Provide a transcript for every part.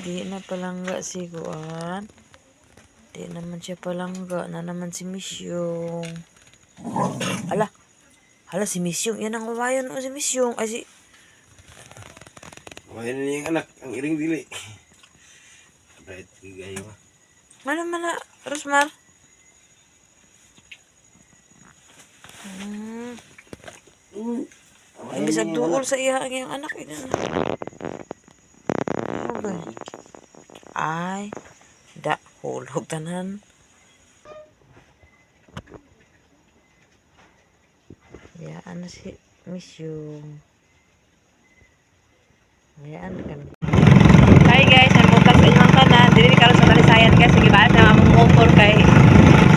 di na palangga si Kuan. Di naman siya palangga na naman si Misyong. Hala. Hala si Misyong. Yan ang kawayan o si Misyong. Ay si... Kawayan niya yung anak. Ang iring dili. Kahit gigayo ha. Mana mana Rosmar? Ay bisa duol sa iya ang iyang anak. Ay. Da. Hulog tanan. Yaan na si Misyong. Yaan na kami. Hi guys, ang bukas sa inyong kanan. Dili karon sa Balisayan guys. Sige ba sa among motor kay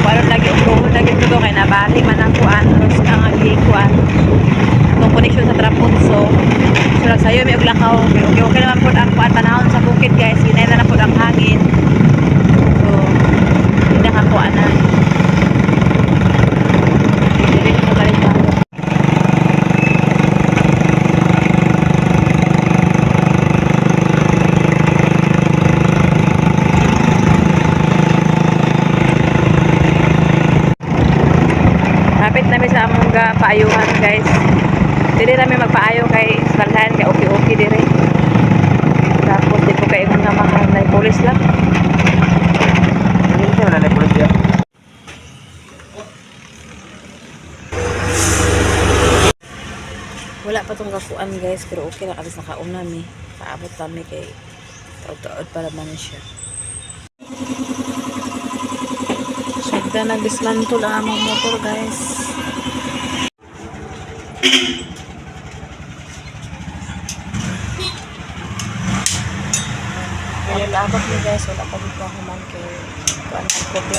waron lagi ulo lagi tudo kay nabali man ang kuan. Ros ang kuan. Itong connection sa Trapunso. So sayo may uglakaw. Okay naman po ang kuan panahon sa bukid guys. Hinay na po ang hangin. So hindi na kuan na. Kapit namin sa among paayuhan guys. Dili namin magpaayo kay Balisayan kay okay dire. Tapos di ko kay mga mahal na pulis lang. Hindi siya wala na pulis ya. Wala pa tong kakuan guys, pero okay lang alis nakaon nami. Paabot kami kay taod-taod para man siya. So, nag-dismantle ang among motor guys. Ang labot ni guys, wala pa dito ako man kay kuan ang kopi.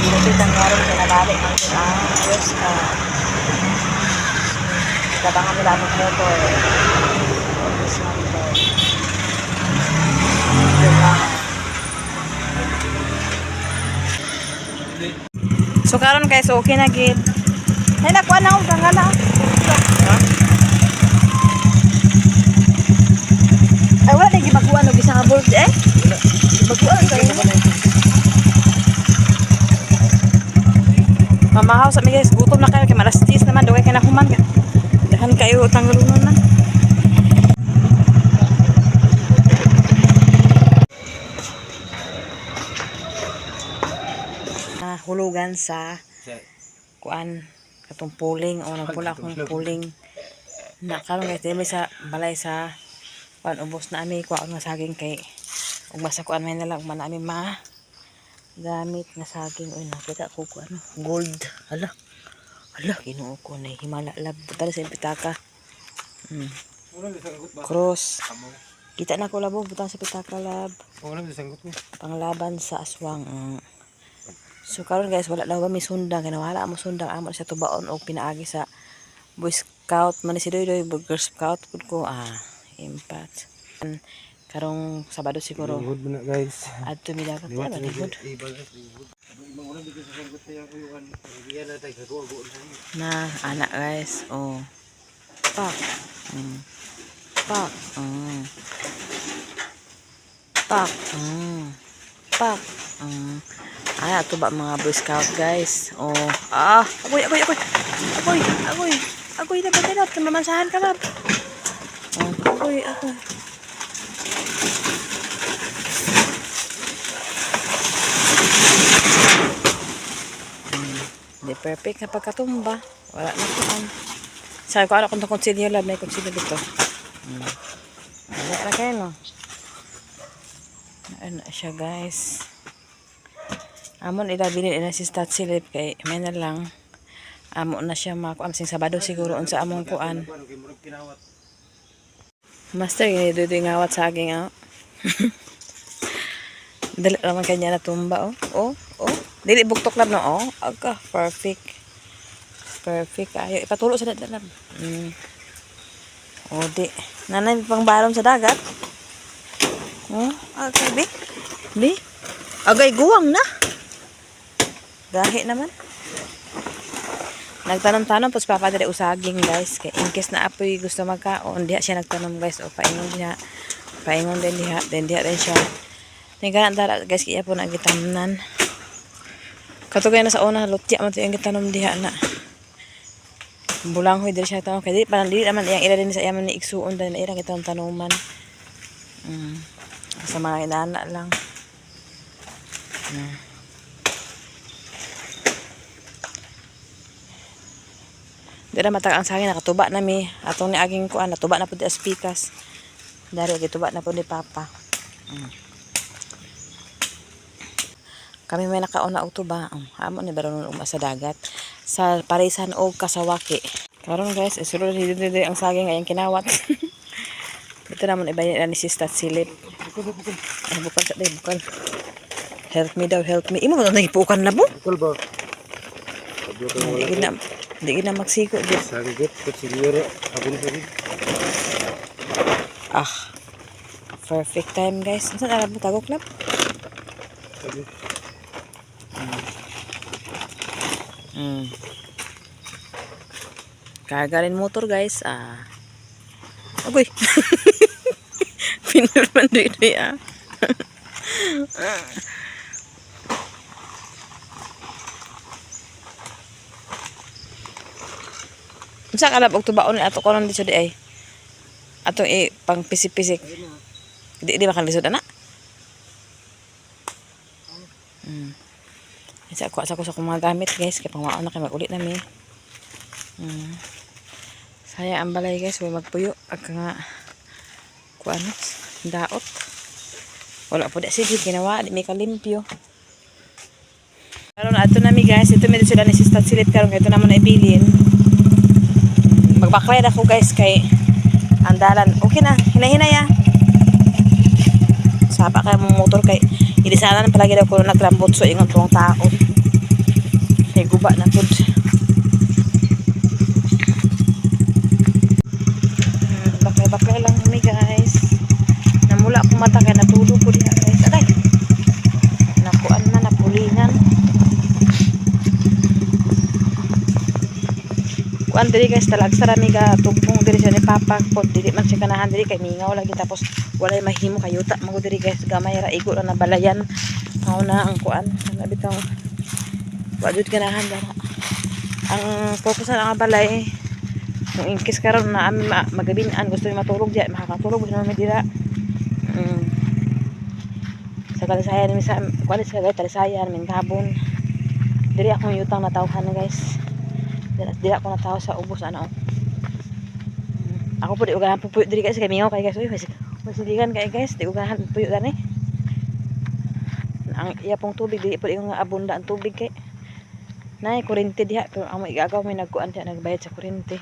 Kopi tangaron kay nabalik ang ayos ka. Tabangan nila ang motor. Dismantle. So karon guys, okay na gid. Ay nakuha na ako gangala. Ay wala na gibaguan og isang board eh. Gibaguan ka rin. Mamahaw sa mi guys, gutom na kayo kay malastis naman dugay kay nahuman ka. Dahan kayo tanggalunon man. Hulugan sa kuan katong puling o nagpula akong puling na karon guys dili sa balay sa kuan ubos na ami kuan nga saging kay ug basta kuan may nalang man ami ma gamit na saging oy nakita ko kuan gold hala Ginoo ko na himala lab buta sa pitaka cross kita na ko labo butang sa pitaka lab panglaban sa aswang. So karon guys wala daw ba may sundang kaya wala mo sundang amo sa tubaon o pinaagi sa Boy Scout man si Doydoy Girl Scout pud ko impact karong Sabado siguro Good na guys. adto mi dapat ba good na anak guys pak pak pak pak ay, ato ba mga Boy Scout guys? Agoy dapat mamansahan ka lab. Agoy. Hindi perfect na pagkatumba. Wala na po sabi ko ano kung konsilyo lab, may konsilyo dito. Wala na kayo no. Ano siya guys. Amon ilabilin na si stat silip kay may na lang amo na siya makuam sing Sabado siguro unsa among kuan. Master ini dudu ngawat saging dali naman kanya na tumba dili buktok lab no aga perfect ayo ipatulo sa dalan di nanay pang balon sa dagat okay bi agay guwang na gahi naman. Nagtanom-tanom tapos papadali usaging guys. Kaya in case na apoy gusto magkaon, diha siya nagtanom guys. O paingon niya. Paingon din diha rin siya. Tingnan dara guys kiya po nagitamnan. Katugay na sa una lutya man yung gitanom diha na. Bulanghoy diri siya tanom kay di naman iyang ila din sa iyaman ni igsuon din ira kitong tanuman. Sa mga inana lang. Dira matag ang saging nakatuba na mi atong ni aging kuan natuba na pud as pikas. Dari gituba na pud ni papa. Kami may nakauna og tuba. Amo ni baron uma sa dagat sa Parisan og Kasawaki. Karon guys, isulod dito ang saging ayang kinawat. Ito naman ibayan ni Sister Silip. Ano bukal sa day bukal. Help me daw, help me. Imo man nagipukan labo. Bukal ba? Hindi na magsiko din. Sanggit, kutsilyo, abon sa rin. Perfect time guys. Saan alam mo tagok lab? Karga rin motor guys. Agoy. Pinurman dito ya. Unsa ka lab og tubaon ato konon dito di ay. Atong pang pisik-pisik. Di makan lisod ana. Isa ko sa mga gamit guys kay pangmao na kay mag-uli nami. Saya ang balay guys, way magpuyo ag nga kuan daot. Wala po da sige ginawa di mi kalimpyo. Karon adto nami guys, ito medyo sila ni Sister Silip karon kay ito naman na ibilin. Magbaklay ako guys kay andalan. Okay na, hinay-hinay ya. Saba kay mong motor kay hindi sana na palagi daw ko nagrambot so ingon tong tao. Kay guba na pud. Baklay lang kami guys. Namula akong mata kay natulog ko diha guys. Aray. Nakuan man napulingan. Kuan diri guys talagsa rami ga tugpong diri siya ni papa pod dili man siya kanahan diri kay mingaw lagi tapos walay mahimo kayuta mo diri guys gamay ra igo ra na balayan mao na ang kuan ana bitaw wajud ganahan dara ang purpose ng balay kung inkis karon na ami magabin-an gusto ni matulog diya makakatulog gusto mi dira sa Talisayan mi sa kuan sa Talisayan min gabon diri akong yutang na tawhan guys dira ko na tao sa ubos ano ako po di ugahan pupuyo diri guys kay mingaw kay guys masiligan kay guys di ugahan puyo gani ang iya pong tubig dili po yung abunda ang tubig kay nay kuryente diha pero amo igagaw may nagkuan diha nagbayad sa kuryente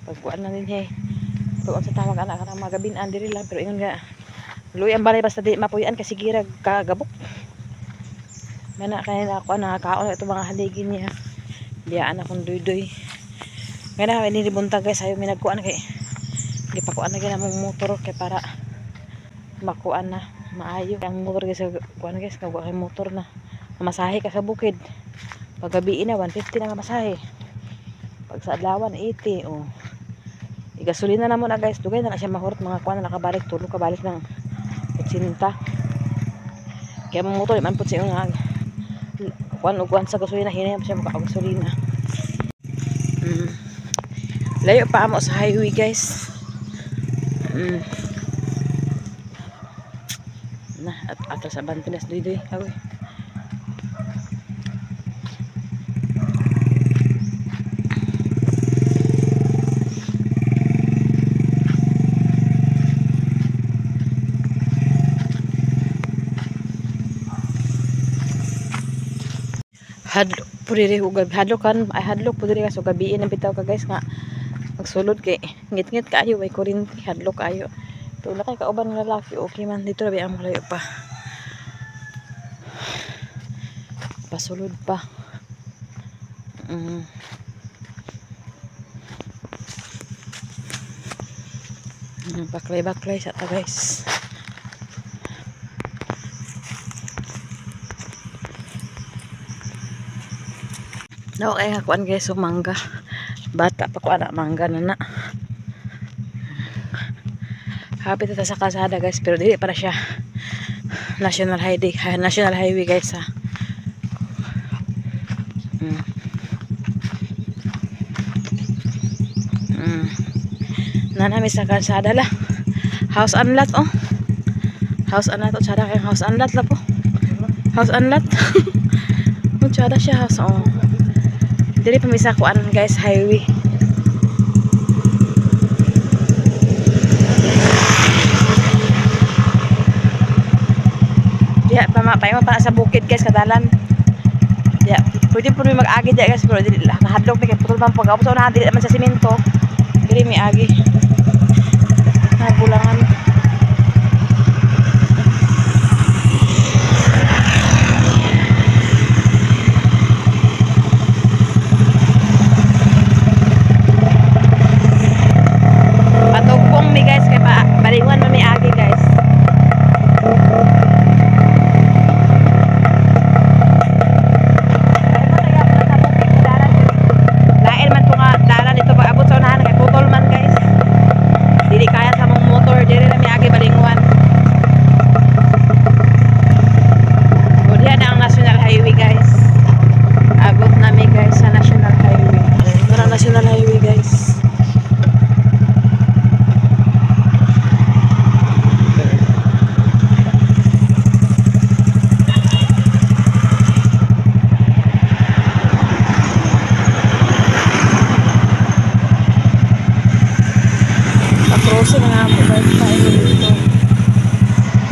pagkuan na din hey pag sa tawag anak kana magabin-an diri lang pero ingon nga luy ang balay basta di mapuyan kasi girag kagabok mana kaya na ako nakakaon ito mga haligin niya biyaan akong doy-doy kaya na kami nilibuntag guys ayaw may nagkuan kay di pa kuan na ginamong motor kay para makuan na maayo ang motor guys kuan guys kagwa kay motor na masahe ka sa bukid pag gabi na 150 na masahe pag sa adlawan 80 igasolina na mo na guys dugay na siya mahurot mga kuan na nakabalik tulog kabalik ng 80 kaya mong motor man pud siya nga kuan sa gasolina hinay siya maka gasolina layo pa amo sa highway guys na at atras sa Banpinas doy agoy hadlok po diri hadlok kan ay hadlok po diri so gabiin ang bitaw ka guys nga magsulod kay ngit-ngit kaayo way kuryente hadlok ayo to na kay kauban nga lalaki okay man dito rabi ang malayo pa pasulod pa baklay sa ta guys no kay nga kuan guys so mangga bata pa ko ana mangga na Kapit ito sa kalsada guys, pero dili para siya national highway guys ha. Nanami sa kalsada la. House and lot oh. House and lot oh, tsada kay house and lot la po. House and lot. Oh, tsada siya house oh. Dili pa misa kuan guys highway. Diya payo para sa bukid guys kadalan. Diya, pwede po mag-agi diya guys pero dili la. Nahadlok ni kay putol man pag so na dili man sa semento. Dili mi agi. Bulangan. Patugpong mi guys kay balingon mo mi agi guys. Lain man po nga dalan dito pag abot sa unahan kay putol man guys. Dili kaya sa mong motor, dili na may agi balinguan. O diyan na ang national highway guys. Abot na mi guys sa national highway. Ito na national highway guys. Crossing na po guys tayo dito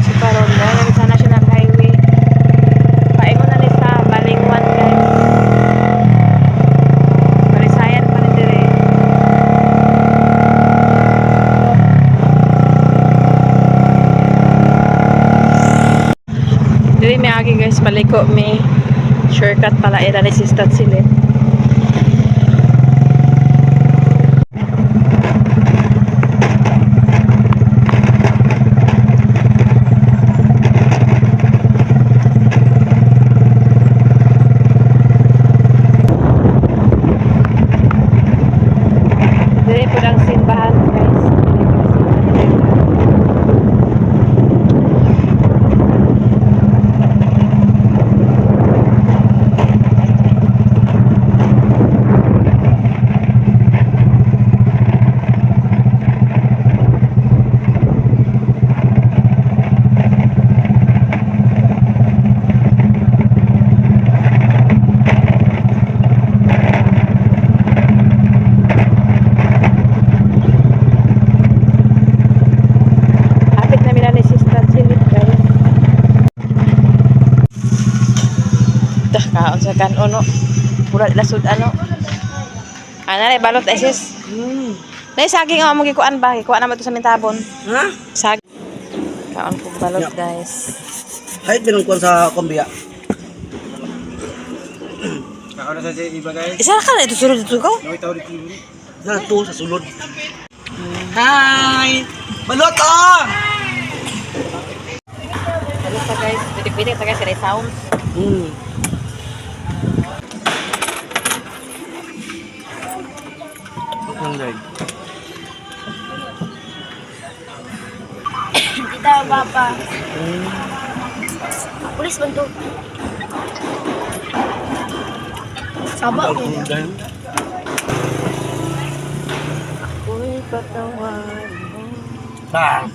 si Paron na sa national highway paingon na ni sa Balingwan guys Balisayan pa rin dire dili may agi guys paliko may shortcut pala ira ni Sistat Silit. Dili po lang simbahan guys. Kaon sa kanon no. Pura lasud ano. Ana balot sis. Nay saging mo gikuan ba? Gikuan na mo to sa mintabon. Ha? Saging. Kaon kog balot guys. Hay dinong kuan sa kombiya. Kaon na sa iba guys. Isa ka na ito sulod dito ko. Noy taw dito. Na to sa sulod. Hi. Balot ah. Balot pa guys. Bitik-bitik pa guys kay sound. Kita bapa. Pulis bantu. Sabak ko. Uy, patawan mo. Bang.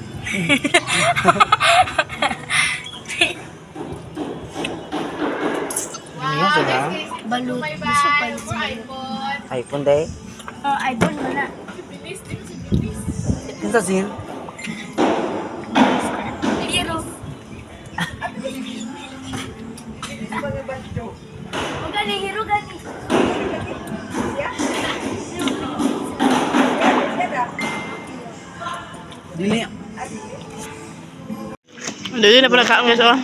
Ano sila? Balut. Gusto pa yung balut. iPhone day. iPhone mo na. Kinsa sin? Hero. Gani, hero gani. Dili. Dili na pala kaon guys oh.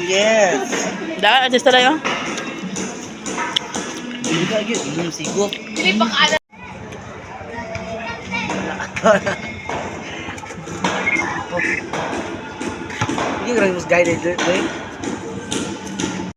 Yes. Daan adjust tayo. Dili ka gyud, inom sigo. Dili pa ka Ini orang mus guide itu,